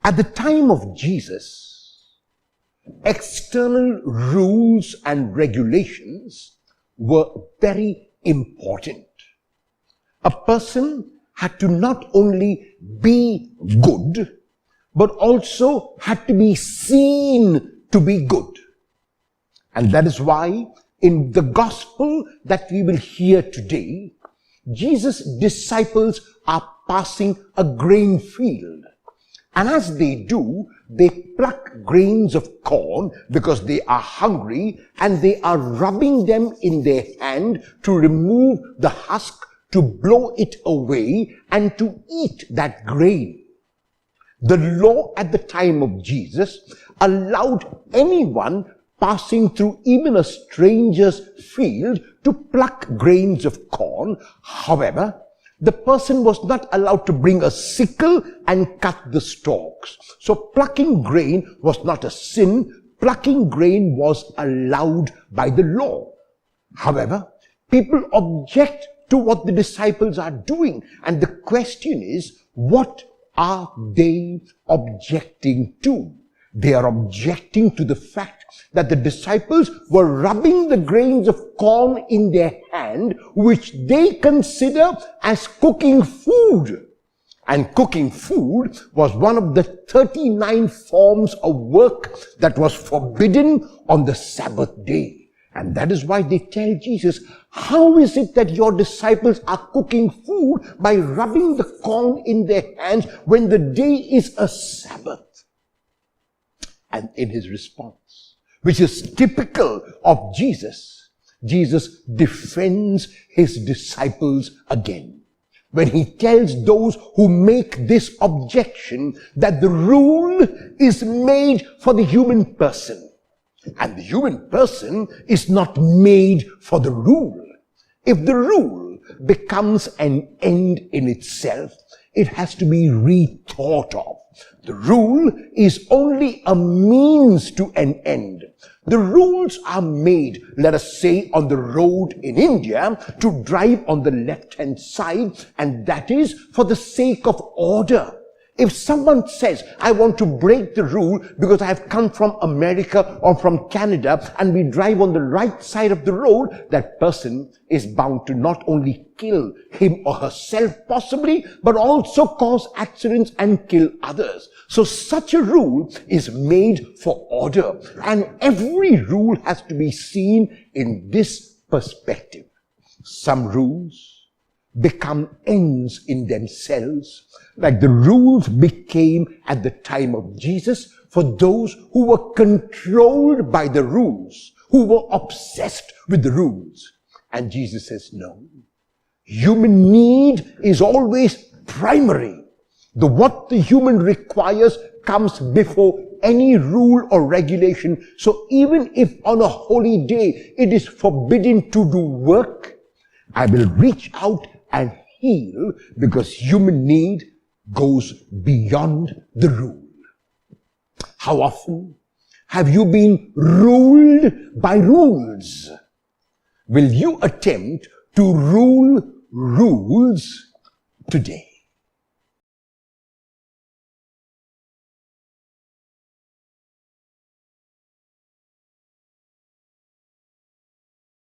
At the time of Jesus, external rules and regulations were very important. A person had to not only be good, but also had to be seen to be good. And that is why in the gospel that we will hear today, Jesus' disciples are passing a grain field. And as they do, they pluck grains of corn because they are hungry, and they are rubbing them in their hand to remove the husk, to blow it away, and to eat that grain. The law at the time of Jesus allowed anyone passing through even a stranger's field to pluck grains of corn. However, the person was not allowed to bring a sickle and cut the stalks. So plucking grain was not a sin. Plucking grain was allowed by the law. However, people object to what the disciples are doing. And the question is, what are they objecting to? They are objecting to the fact that the disciples were rubbing the grains of corn in their hand, which they consider as cooking food. And cooking food was one of the 39 forms of work that was forbidden on the Sabbath day. And that is why they tell Jesus, how is it that your disciples are cooking food by rubbing the corn in their hands when the day is a Sabbath? And in his response, which is typical of Jesus, Jesus defends his disciples again. When he tells those who make this objection that the rule is made for the human person, and the human person is not made for the rule. If the rule becomes an end in itself, it has to be rethought of. The rule is only a means to an end. The rules are made, let us say, on the road in India to drive on the left-hand side, and that is for the sake of order. If someone says, I want to break the rule because I have come from America or from Canada and we drive on the right side of the road, that person is bound to not only kill him or herself possibly, but also cause accidents and kill others. So such a rule is made for order, and every rule has to be seen in this perspective. Some rules become ends in themselves, like the rules became at the time of Jesus for those who were controlled by the rules, who were obsessed with the rules. And Jesus says, no. Human need is always primary. What the human requires comes before any rule or regulation. So even if on a holy day it is forbidden to do work, I will reach out and heal, because human need goes beyond the rule. How often have you been ruled by rules? Will you attempt to rule rules today?